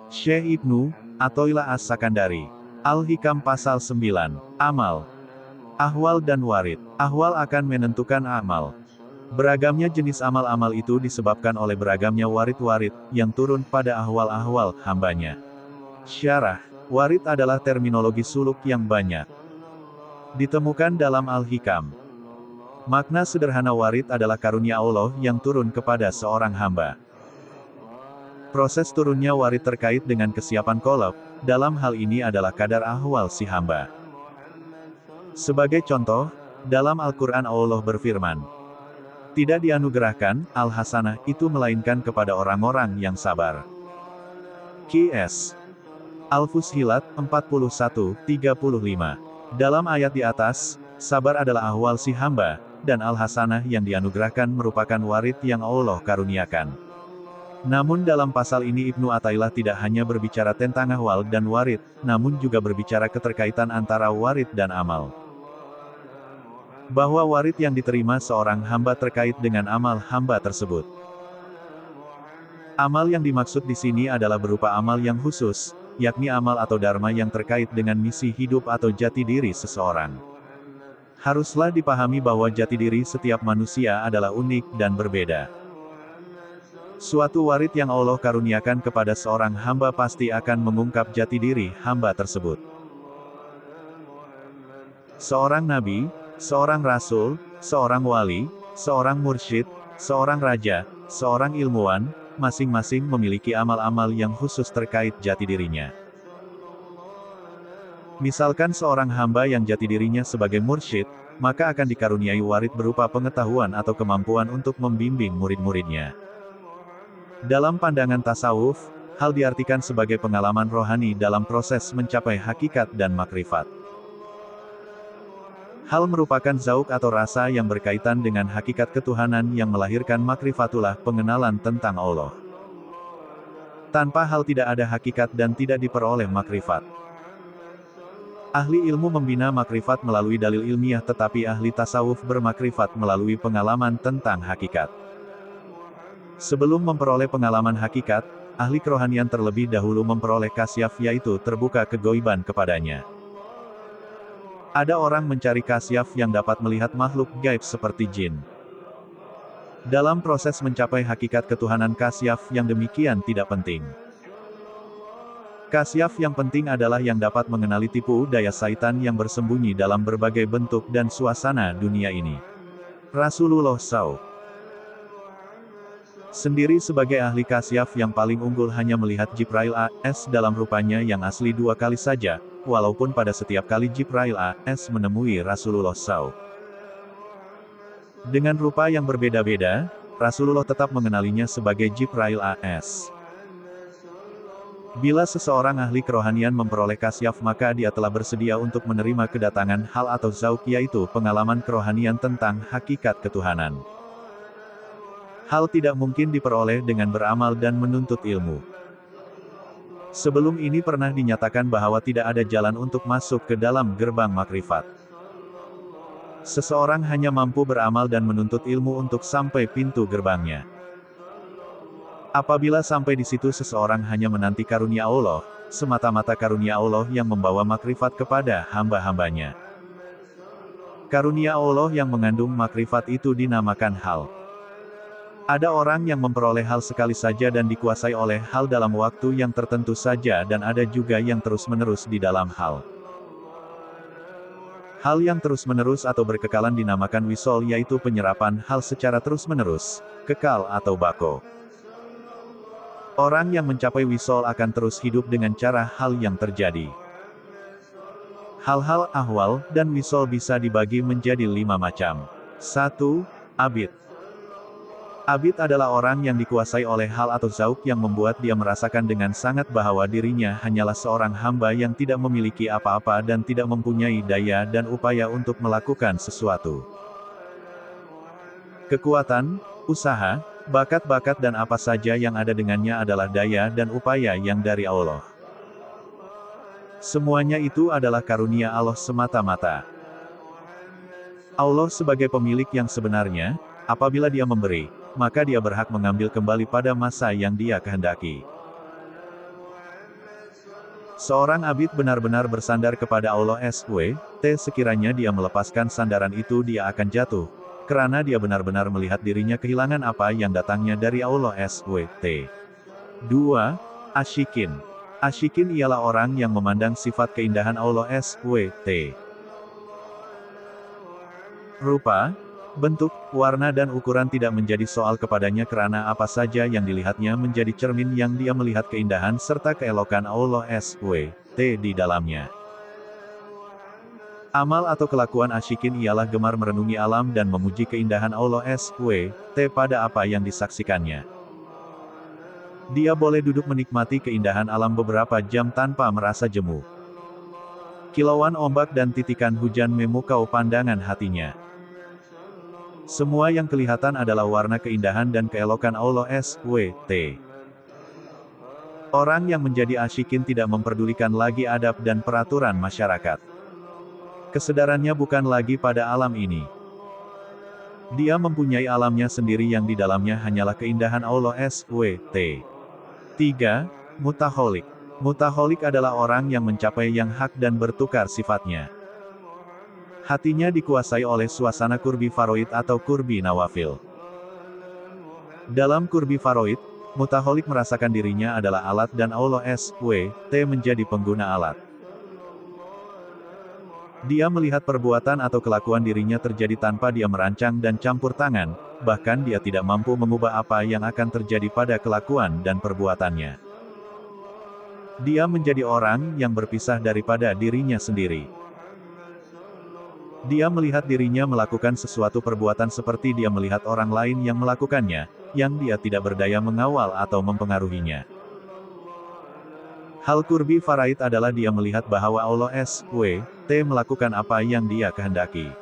Syekh Ibnu Athaillah As-Sakandari. Al-Hikam Pasal 9. Amal. Ahwal dan warid. Ahwal akan menentukan amal. Beragamnya jenis amal-amal itu disebabkan oleh beragamnya warid-warid, yang turun pada ahwal-ahwal hambanya. Syarah. Warid adalah terminologi suluk yang banyak ditemukan dalam Al-Hikam. Makna sederhana warid adalah karunia Allah yang turun kepada seorang hamba. Proses turunnya warid terkait dengan kesiapan qalb, dalam hal ini adalah kadar ahwal si hamba. Sebagai contoh, dalam Al-Quran Allah berfirman, tidak dianugerahkan al-hasanah itu melainkan kepada orang-orang yang sabar. Qs. Al-Fussilat 41:35. Dalam ayat di atas, sabar adalah ahwal si hamba, dan al-hasanah yang dianugerahkan merupakan warid yang Allah karuniakan. Namun dalam pasal ini Ibnu Athaillah tidak hanya berbicara tentang ahwal dan warid, namun juga berbicara keterkaitan antara warid dan amal. Bahwa warid yang diterima seorang hamba terkait dengan amal hamba tersebut. Amal yang dimaksud di sini adalah berupa amal yang khusus, yakni amal atau dharma yang terkait dengan misi hidup atau jati diri seseorang. Haruslah dipahami bahwa jati diri setiap manusia adalah unik dan berbeda. Suatu warid yang Allah karuniakan kepada seorang hamba pasti akan mengungkap jati diri hamba tersebut. Seorang nabi, seorang rasul, seorang wali, seorang mursyid, seorang raja, seorang ilmuwan, masing-masing memiliki amal-amal yang khusus terkait jati dirinya. Misalkan seorang hamba yang jati dirinya sebagai mursyid, maka akan dikaruniai warid berupa pengetahuan atau kemampuan untuk membimbing murid-muridnya. Dalam pandangan tasawuf, hal diartikan sebagai pengalaman rohani dalam proses mencapai hakikat dan makrifat. Hal merupakan zauk atau rasa yang berkaitan dengan hakikat ketuhanan yang melahirkan makrifatullah pengenalan tentang Allah. Tanpa hal tidak ada hakikat dan tidak diperoleh makrifat. Ahli ilmu membina makrifat melalui dalil ilmiah tetapi ahli tasawuf bermakrifat melalui pengalaman tentang hakikat. Sebelum memperoleh pengalaman hakikat, ahli kerohanian terlebih dahulu memperoleh kasyaf yaitu terbuka kegoiban kepadanya. Ada orang mencari kasyaf yang dapat melihat makhluk gaib seperti jin. Dalam proses mencapai hakikat ketuhanan kasyaf yang demikian tidak penting. Kasyaf yang penting adalah yang dapat mengenali tipu daya syaitan yang bersembunyi dalam berbagai bentuk dan suasana dunia ini. Rasulullah SAW sendiri sebagai ahli kasyaf yang paling unggul hanya melihat Jibril a.s. dalam rupanya yang asli 2 kali saja, walaupun pada setiap kali Jibril a.s. menemui Rasulullah SAW dengan rupa yang berbeda-beda, Rasulullah tetap mengenalinya sebagai Jibril a.s. Bila seseorang ahli kerohanian memperoleh kasyaf maka dia telah bersedia untuk menerima kedatangan hal atau zauk yaitu pengalaman kerohanian tentang hakikat ketuhanan. Hal tidak mungkin diperoleh dengan beramal dan menuntut ilmu. Sebelum ini pernah dinyatakan bahwa tidak ada jalan untuk masuk ke dalam gerbang makrifat. Seseorang hanya mampu beramal dan menuntut ilmu untuk sampai pintu gerbangnya. Apabila sampai di situ seseorang hanya menanti karunia Allah, semata-mata karunia Allah yang membawa makrifat kepada hamba-hambanya. Karunia Allah yang mengandung makrifat itu dinamakan hal. Ada orang yang memperoleh hal sekali saja dan dikuasai oleh hal dalam waktu yang tertentu saja dan ada juga yang terus-menerus di dalam hal. Hal yang terus-menerus atau berkekalan dinamakan wisol yaitu penyerapan hal secara terus-menerus, kekal atau bako. Orang yang mencapai wisol akan terus hidup dengan cara hal yang terjadi. Hal-hal ahwal dan wisol bisa dibagi menjadi 5 macam. 1. Abid. Abid adalah orang yang dikuasai oleh hal atau zauk yang membuat dia merasakan dengan sangat bahwa dirinya hanyalah seorang hamba yang tidak memiliki apa-apa dan tidak mempunyai daya dan upaya untuk melakukan sesuatu. Kekuatan, usaha, bakat-bakat dan apa saja yang ada dengannya adalah daya dan upaya yang dari Allah. Semuanya itu adalah karunia Allah semata-mata. Allah sebagai pemilik yang sebenarnya, apabila Dia memberi, maka Dia berhak mengambil kembali pada masa yang Dia kehendaki. Seorang abid benar-benar bersandar kepada Allah SWT, sekiranya dia melepaskan sandaran itu dia akan jatuh, karena dia benar-benar melihat dirinya kehilangan apa yang datangnya dari Allah SWT. 2. Asyikin. Asyikin ialah orang yang memandang sifat keindahan Allah SWT. Rupa, bentuk, warna dan ukuran tidak menjadi soal kepadanya karena apa saja yang dilihatnya menjadi cermin yang dia melihat keindahan serta keelokan Allah SWT di dalamnya. Amal atau kelakuan asyikin ialah gemar merenungi alam dan memuji keindahan Allah SWT pada apa yang disaksikannya. Dia boleh duduk menikmati keindahan alam beberapa jam tanpa merasa jemu. Kilauan ombak dan titikan hujan memukau pandangan hatinya. Semua yang kelihatan adalah warna keindahan dan keelokan Allah SWT. Orang yang menjadi asyikin tidak memperdulikan lagi adab dan peraturan masyarakat. Kesadarannya bukan lagi pada alam ini. Dia mempunyai alamnya sendiri yang di dalamnya hanyalah keindahan Allah SWT. 3. Mutaholik. Mutaholik adalah orang yang mencapai yang hak dan bertukar sifatnya. Hatinya dikuasai oleh suasana kurbi faroid atau kurbi nawafil. Dalam kurbi faroid, mutaholik merasakan dirinya adalah alat dan Allah SWT menjadi pengguna alat. Dia melihat perbuatan atau kelakuan dirinya terjadi tanpa dia merancang dan campur tangan, bahkan dia tidak mampu mengubah apa yang akan terjadi pada kelakuan dan perbuatannya. Dia menjadi orang yang berpisah daripada dirinya sendiri. Dia melihat dirinya melakukan sesuatu perbuatan seperti dia melihat orang lain yang melakukannya, yang dia tidak berdaya mengawal atau mempengaruhinya. Hal kurbi faraid adalah dia melihat bahwa Allah SWT melakukan apa yang dia kehendaki.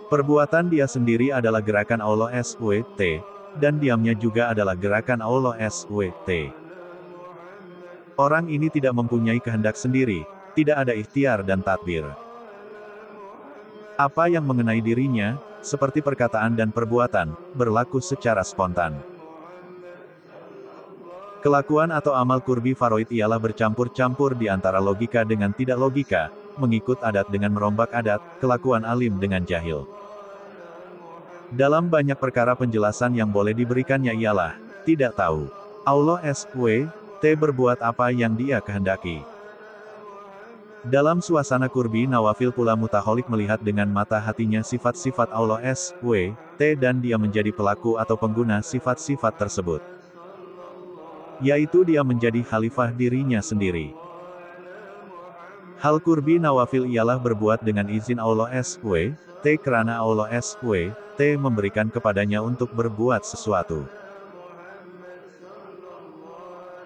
Perbuatan dia sendiri adalah gerakan Allah SWT, dan diamnya juga adalah gerakan Allah SWT. Orang ini tidak mempunyai kehendak sendiri, tidak ada ikhtiar dan tadbir. Apa yang mengenai dirinya, seperti perkataan dan perbuatan, berlaku secara spontan. Kelakuan atau amal kurbi faroid ialah bercampur-campur di antara logika dengan tidak logika, mengikut adat dengan merombak adat, kelakuan alim dengan jahil. Dalam banyak perkara penjelasan yang boleh diberikannya ialah, tidak tahu. Allah SWT berbuat apa yang dia kehendaki. Dalam suasana kurbi nawafil pula mutaholik melihat dengan mata hatinya sifat-sifat Allah SWT, dan dia menjadi pelaku atau pengguna sifat-sifat tersebut. Yaitu dia menjadi khalifah dirinya sendiri. Hal kurbi nawafil ialah berbuat dengan izin Allah SWT, karena Allah SWT memberikan kepadanya untuk berbuat sesuatu.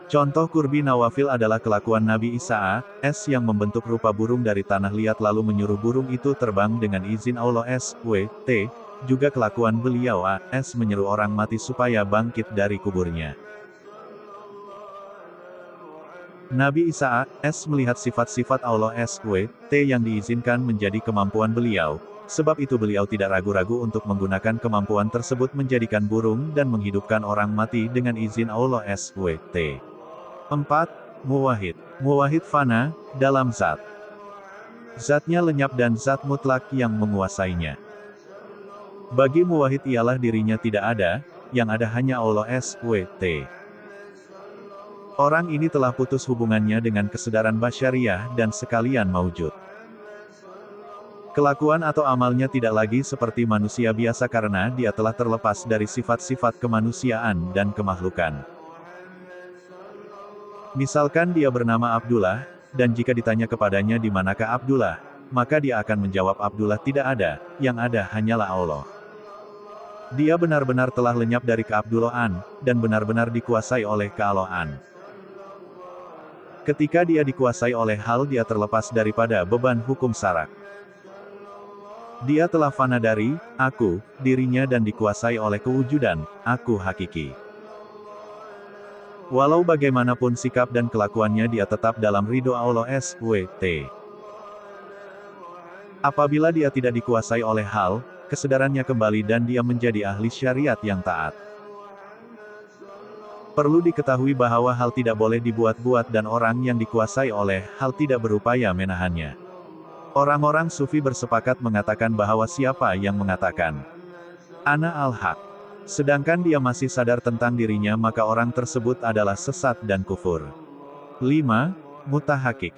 Contoh kurbi nawafil adalah kelakuan Nabi Isa AS yang membentuk rupa burung dari tanah liat lalu menyuruh burung itu terbang dengan izin Allah SWT, juga kelakuan beliau AS menyeru orang mati supaya bangkit dari kuburnya. Nabi Isa AS melihat sifat-sifat Allah SWT yang diizinkan menjadi kemampuan beliau, sebab itu beliau tidak ragu-ragu untuk menggunakan kemampuan tersebut menjadikan burung dan menghidupkan orang mati dengan izin Allah SWT. 4. Muwahid. Muwahid fana, dalam zat. Zatnya lenyap dan zat mutlak yang menguasainya. Bagi muwahid ialah dirinya tidak ada, yang ada hanya Allah SWT. Orang ini telah putus hubungannya dengan kesedaran basyariah dan sekalian maujud. Kelakuan atau amalnya tidak lagi seperti manusia biasa karena dia telah terlepas dari sifat-sifat kemanusiaan dan kemakhlukan. Misalkan dia bernama Abdullah, dan jika ditanya kepadanya di manakah Abdullah, maka dia akan menjawab Abdullah tidak ada, yang ada hanyalah Allah. Dia benar-benar telah lenyap dari keabdullahan, dan benar-benar dikuasai oleh kealahan. Ketika dia dikuasai oleh hal dia terlepas daripada beban hukum syarak. Dia telah fana dari aku, dirinya dan dikuasai oleh kewujudan, aku hakiki. Walau bagaimanapun sikap dan kelakuannya dia tetap dalam ridho Allah SWT. Apabila dia tidak dikuasai oleh hal, kesadarannya kembali dan dia menjadi ahli syariat yang taat. Perlu diketahui bahwa hal tidak boleh dibuat-buat dan orang yang dikuasai oleh hal tidak berupaya menahannya. Orang-orang sufi bersepakat mengatakan bahwa siapa yang mengatakan ana al-haq, sedangkan dia masih sadar tentang dirinya, maka orang tersebut adalah sesat dan kufur. 5. Mutahakik.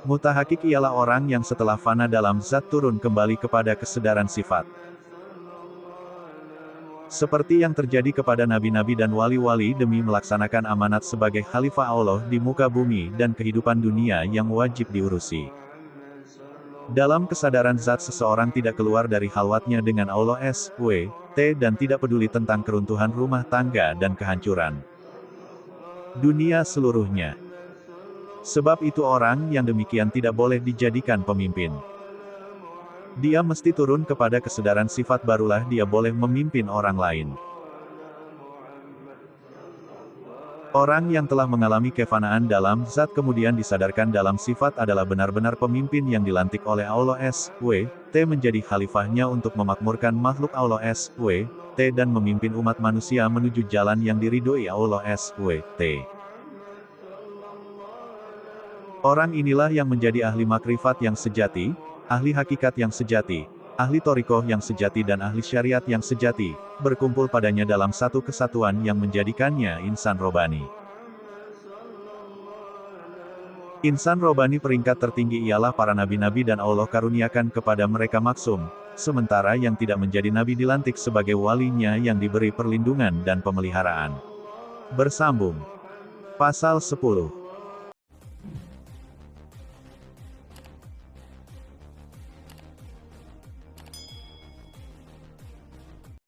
Mutahakik ialah orang yang setelah fana dalam zat turun kembali kepada kesadaran sifat. Seperti yang terjadi kepada nabi-nabi dan wali-wali demi melaksanakan amanat sebagai khalifah Allah di muka bumi dan kehidupan dunia yang wajib diurusi. Dalam kesadaran zat seseorang tidak keluar dari halwatnya dengan Allah SWT, dan tidak peduli tentang keruntuhan rumah tangga dan kehancuran dunia seluruhnya. Sebab itu orang yang demikian tidak boleh dijadikan pemimpin. Dia mesti turun kepada kesadaran sifat, barulah dia boleh memimpin orang lain. Orang yang telah mengalami kefanaan dalam zat kemudian disadarkan dalam sifat adalah benar-benar pemimpin yang dilantik oleh Allah SWT menjadi khalifahnya untuk memakmurkan makhluk Allah SWT dan memimpin umat manusia menuju jalan yang diridhoi Allah SWT. Orang inilah yang menjadi ahli makrifat yang sejati, ahli hakikat yang sejati, ahli thariqah yang sejati dan ahli syariat yang sejati, berkumpul padanya dalam satu kesatuan yang menjadikannya insan robani. Insan robani peringkat tertinggi ialah para nabi-nabi dan Allah karuniakan kepada mereka maksum, sementara yang tidak menjadi nabi dilantik sebagai walinya yang diberi perlindungan dan pemeliharaan. Bersambung. Pasal 10.